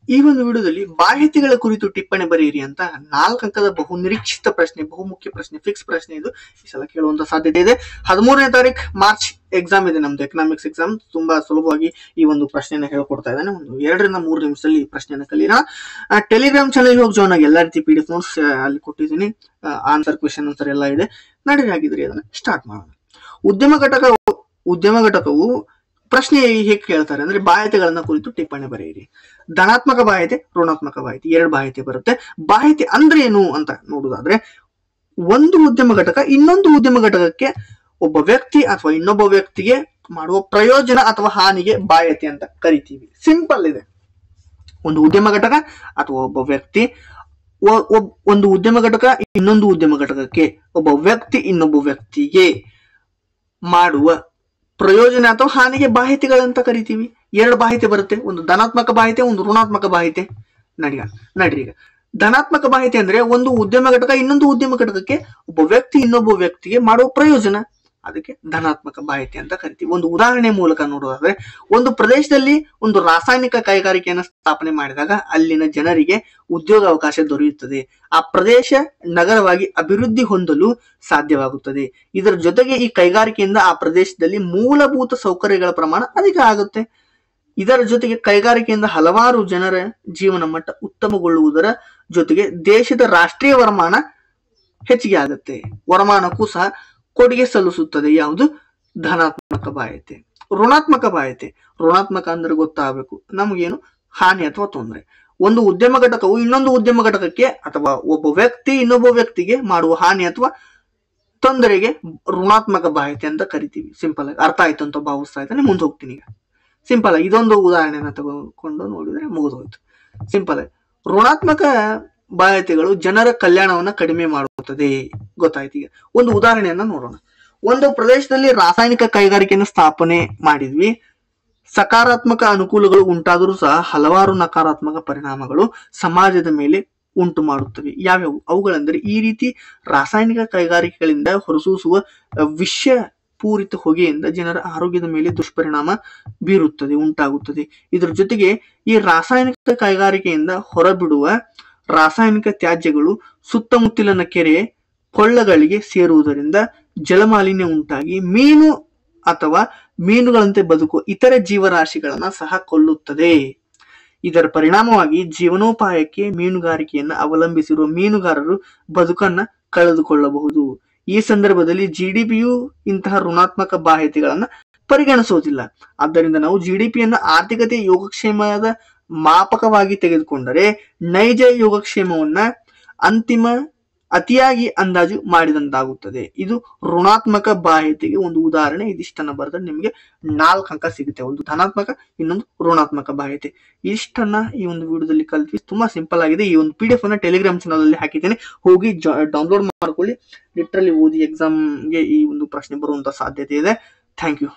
ಈ ಒಂದು ವಿಡಿಯೋದಲ್ಲಿ ಮಾಹಿತಿಗಳ ಕುರಿತು ಟಿಪ್ಪಣಿ ಬರೆಯಿರಿ ಅಂತ 4 ಅಂಕದ ಬಹು ನಿರೀಕ್ಷಿತ ಪ್ರಶ್ನೆ, ಬಹುಮುಖ್ಯ ಪ್ರಶ್ನೆ, ಫಿಕ್ಸ್ ಪ್ರಶ್ನೆ ಇದು ಈ ಸಲ ಕೇಳುವಂತ ಸಾಧ್ಯತೆ ಇದೆ. 13ನೇ ತಾರೀಕು ಮಾರ್ಚ್ ಎಕ್ಸಾಮ್ ಇದೆ ನಮ್ದು, ಎಕನಾಮಿಕ್ಸ್ ಎಕ್ಸಾಮ್. ತುಂಬಾ ಸುಲಭವಾಗಿ ಈ ಒಂದು ಪ್ರಶ್ನೆನ ಹೇಳ್ಕೊಡ್ತಾ ಇದ್ದಾನೆ. ಒಂದು 2 ರಿಂದ 3 ನಿಮಿಷದಲ್ಲಿ ಈ ಪ್ರಶ್ನೆನ ಕಲಿಯೋಣ. ಟೆಲಿಗ್ರಾಮ್ ಚಾನಲ್ ಹೋಗಿ ಜಾಯ್ನ್ ಆಗಿ, ಎಲ್ಲಾ ರೀತಿ PDF ನೋಟ್ಸ್ ಅಲ್ಲಿ ಕೊಟ್ಟಿದ್ದೀನಿ. ಆನ್ಸರ್ ಕ್ವೆಶನ್ ಆನ್ಸರ್ ಎಲ್ಲ ಇದೆ. ನಡೀರಿ ಆಗಿದ್ರೆ ಅದನ್ನ ಸ್ಟಾರ್ಟ್ ಮಾಡೋಣ. ಉದ್ಯಮ ಘಟಕವು ಪ್ರಶ್ನೆ ಹೇಗೆ ಕೇಳ್ತಾರೆ ಅಂದ್ರೆ ಬಾಹ್ಯತೆಗಳನ್ನ ಕುರಿತು ಟಿಪ್ಪಣಿ ಬರೆಯಿರಿ. ಧನಾತ್ಮಕ ಬಾಹ್ಯತೆ, ಋಣಾತ್ಮಕ ಬಾಹ್ಯತೆ, 2 ಬಾಹ್ಯತೆ ಬರುತ್ತೆ. ಬಾಹ್ಯತೆ ಅಂದ್ರೆ ಏನು ಅಂತ ನೋಡುದಾದ್ರೆ, ಒಂದು ಉದ್ಯಮ ಘಟಕ ಇನ್ನೊಂದು ಉದ್ಯಮ ಘಟಕಕ್ಕೆ ಒಬ್ಬ ವ್ಯಕ್ತಿ ಅಥವಾ ಇನ್ನೊಬ್ಬ ವ್ಯಕ್ತಿಗೆ ಮಾಡುವ ಪ್ರಯೋಜನ ಅಥವಾ ಹಾನಿಗೆ ಬಾಹ್ಯತೆ ಅಂತ ಕರಿತೀವಿ. ಸಿಂಪಲ್ ಇದೆ. ಒಂದು ಉದ್ಯಮ ಘಟಕ ಅಥವಾ ಒಬ್ಬ ವ್ಯಕ್ತಿ, ಒಂದು ಉದ್ಯಮ ಘಟಕ ಇನ್ನೊಂದು ಉದ್ಯಮ ಘಟಕಕ್ಕೆ, ಒಬ್ಬ ವ್ಯಕ್ತಿ ಇನ್ನೊಬ್ಬ ವ್ಯಕ್ತಿಗೆ ಮಾಡುವ ಪ್ರಯೋಜನ ಅಥವಾ ಹಾನಿಗೆ ಬಾಹ್ಯತೆಗಳಂತ ಕರಿತೀವಿ. 2 ಬಾಹ್ಯತೆ ಬರುತ್ತೆ, ಒಂದು ಧನಾತ್ಮಕ ಬಾಹ್ಯತೆ, ಒಂದು ಋಣಾತ್ಮಕ ಬಾಹ್ಯತೆ. ನಡ್ರಿ ಈಗ ಧನಾತ್ಮಕ ಬಾಹ್ಯತೆ ಅಂದ್ರೆ ಒಂದು ಉದ್ಯಮ ಘಟಕ ಇನ್ನೊಂದು ಉದ್ಯಮ ಘಟಕಕ್ಕೆ, ಒಬ್ಬ ವ್ಯಕ್ತಿ ಇನ್ನೊಬ್ಬ ವ್ಯಕ್ತಿಗೆ ಮಾಡುವ ಪ್ರಯೋಜನ, ಅದಕ್ಕೆ ಧನಾತ್ಮಕ ಬಾಹ್ಯತೆ ಅಂತ ಕರಿತೀವಿ. ಒಂದು ಉದಾಹರಣೆ ಮೂಲಕ ನೋಡೋದಾದ್ರೆ, ಒಂದು ಪ್ರದೇಶದಲ್ಲಿ ಒಂದು ರಾಸಾಯನಿಕ ಕೈಗಾರಿಕೆಯನ್ನು ಸ್ಥಾಪನೆ ಮಾಡಿದಾಗ ಅಲ್ಲಿನ ಜನರಿಗೆ ಉದ್ಯೋಗಾವಕಾಶ ದೊರೆಯುತ್ತದೆ. ಆ ಪ್ರದೇಶ ನಗರವಾಗಿ ಅಭಿವೃದ್ಧಿ ಹೊಂದಲು ಸಾಧ್ಯವಾಗುತ್ತದೆ. ಇದರ ಜೊತೆಗೆ ಈ ಕೈಗಾರಿಕೆಯಿಂದ ಆ ಪ್ರದೇಶದಲ್ಲಿ ಮೂಲಭೂತ ಸೌಕರ್ಯಗಳ ಪ್ರಮಾಣ ಅಧಿಕ ಆಗುತ್ತೆ. ಇದರ ಜೊತೆಗೆ ಕೈಗಾರಿಕೆಯಿಂದ ಹಲವಾರು ಜನರ ಜೀವನ ಮಟ್ಟ ಉತ್ತಮಗೊಳ್ಳುವುದರ ಜೊತೆಗೆ ದೇಶದ ರಾಷ್ಟ್ರೀಯ ವರಮಾನ ಹೆಚ್ಚಿಗೆ ಆಗುತ್ತೆ. ವರಮಾನಕ್ಕೂ ಸಹ ಕೊಡುಗೆ ಸಲ್ಲಿಸುತ್ತದೆ. ಯಾವುದು? ಧನಾತ್ಮಕ ಬಾಹ್ಯತೆ. ಋಣಾತ್ಮಕ ಬಾಹ್ಯತೆ, ಋಣಾತ್ಮಕ ಅಂದ್ರೆ ಗೊತ್ತಾಗಬೇಕು ನಮಗೇನು, ಹಾನಿ ಅಥವಾ ತೊಂದರೆ. ಒಂದು ಉದ್ಯಮ ಘಟಕವು ಇನ್ನೊಂದು ಉದ್ಯಮ ಘಟಕಕ್ಕೆ ಅಥವಾ ಒಬ್ಬ ವ್ಯಕ್ತಿ ಇನ್ನೊಬ್ಬ ವ್ಯಕ್ತಿಗೆ ಮಾಡುವ ಹಾನಿ ಅಥವಾ ತೊಂದರೆಗೆ ಋಣಾತ್ಮಕ ಬಾಹ್ಯತೆ ಅಂತ ಕರಿತೀವಿ. ಸಿಂಪಲ್ ಆಗಿ ಅರ್ಥ ಆಯ್ತು ಅಂತ ಭಾವಿಸ್ತಾ ಇದ್ದಾನೆ. ಮುಂದೆ ಹೋಗ್ತೀನಿ. ಈಗ ಸಿಂಪಲ್ ಆಗಿ ಇದೊಂದು ಉದಾಹರಣೆನ ತಗೊಂಡು ನೋಡಿದ್ರೆ ಮುಗಿದೋಯ್ತು. ಸಿಂಪಲ್ ಆಗಿ ಋಣಾತ್ಮಕ ಬಾಹ್ಯತೆಗಳು ಜನರ ಕಲ್ಯಾಣವನ್ನ ಕಡಿಮೆ ಮಾಡುತ್ತದೆ. ಗೊತ್ತಾಯ್ತು. ಈಗ ಒಂದು ಉದಾಹರಣೆಯನ್ನ ನೋಡೋಣ. ಒಂದು ಪ್ರದೇಶದಲ್ಲಿ ರಾಸಾಯನಿಕ ಕೈಗಾರಿಕೆಯನ್ನು ಸ್ಥಾಪನೆ ಮಾಡಿದ್ವಿ. ಸಕಾರಾತ್ಮಕ ಅನುಕೂಲಗಳು ಉಂಟಾದರೂ ಸಹ ಹಲವಾರು ನಕಾರಾತ್ಮಕ ಪರಿಣಾಮಗಳು ಸಮಾಜದ ಮೇಲೆ ಉಂಟು ಮಾಡುತ್ತವೆ. ಯಾವ್ಯಾವು? ಅವುಗಳೆಂದರೆ, ಈ ರೀತಿ ರಾಸಾಯನಿಕ ಕೈಗಾರಿಕೆಗಳಿಂದ ಹೊರಸೂಸುವ ವಿಷ ಪೂರಿತ ಹೊಗೆಯಿಂದ ಜನರ ಆರೋಗ್ಯದ ಮೇಲೆ ದುಷ್ಪರಿಣಾಮ ಉಂಟಾಗುತ್ತದೆ. ಇದರ ಜೊತೆಗೆ ಈ ರಾಸಾಯನಿಕ ಕೈಗಾರಿಕೆಯಿಂದ ಹೊರಬಿಡುವ ರಾಸಾಯನಿಕ ತ್ಯಾಜ್ಯಗಳು ಸುತ್ತಮುತ್ತಲಿನ ಕೆರೆ ಕೊಳ್ಳಗಳಿಗೆ ಸೇರುವುದರಿಂದ ಜಲಮಾಲಿನ್ಯ ಉಂಟಾಗಿ ಮೀನು ಅಥವಾ ಮೀನುಗಳಂತೆ ಬದುಕುವ ಇತರ ಜೀವರಾಶಿಗಳನ್ನ ಸಹ ಕೊಲ್ಲುತ್ತದೆ. ಇದರ ಪರಿಣಾಮವಾಗಿ ಜೀವನೋಪಾಯಕ್ಕೆ ಮೀನುಗಾರಿಕೆಯನ್ನು ಅವಲಂಬಿಸಿರುವ ಮೀನುಗಾರರು ಬದುಕನ್ನ ಕಳೆದುಕೊಳ್ಳಬಹುದು. ಈ ಸಂದರ್ಭದಲ್ಲಿ GDPಯು ಇಂತಹ ಋಣಾತ್ಮಕ ಬಾಹ್ಯತೆಗಳನ್ನ ಪರಿಗಣಿಸುವುದಿಲ್ಲ. ಆದ್ದರಿಂದ ನಾವು GDPಯನ್ನು ಆರ್ಥಿಕತೆ ಯೋಗಕ್ಷೇಮದ ಮಾಪಕವಾಗಿ ತೆಗೆದುಕೊಂಡರೆ ನೈಜ ಯೋಗಕ್ಷೇಮವನ್ನ ಅತಿಯಾಗಿ ಅಂದಾಜು ಮಾಡಿದಂತಾಗುತ್ತದೆ. ಇದು ಋಣಾತ್ಮಕ ಬಾಹ್ಯತೆಗೆ ಒಂದು ಉದಾಹರಣೆ. ಇದಿಷ್ಟನ್ನ ಬರೆದ್ರೆ ನಿಮಗೆ 4 ಅಂಕ ಸಿಗುತ್ತೆ. ಒಂದು ಧನಾತ್ಮಕ, ಇನ್ನೊಂದು ಋಣಾತ್ಮಕ ಬಾಹ್ಯತೆ. ಇಷ್ಟನ್ನ ಈ ಒಂದು ವಿಡಿಯೋದಲ್ಲಿ ಕಲ್ತ್ವಿ. ತುಂಬಾ ಸಿಂಪಲ್ ಆಗಿದೆ. ಈ ಒಂದು PDF ಅನ್ನ ಟೆಲಿಗ್ರಾಮ್ ಚಾನಲ್ ಅಲ್ಲಿ ಹಾಕಿದ್ದೇನೆ, ಹೋಗಿ ಡೌನ್ಲೋಡ್ ಮಾಡ್ಕೊಳ್ಳಿ. ಲಿಟ್ರಲಿ ಓದಿ ಎಕ್ಸಾಮ್ಗೆ ಈ ಒಂದು ಪ್ರಶ್ನೆ ಬರುವಂತ ಸಾಧ್ಯತೆ ಇದೆ. Thank you.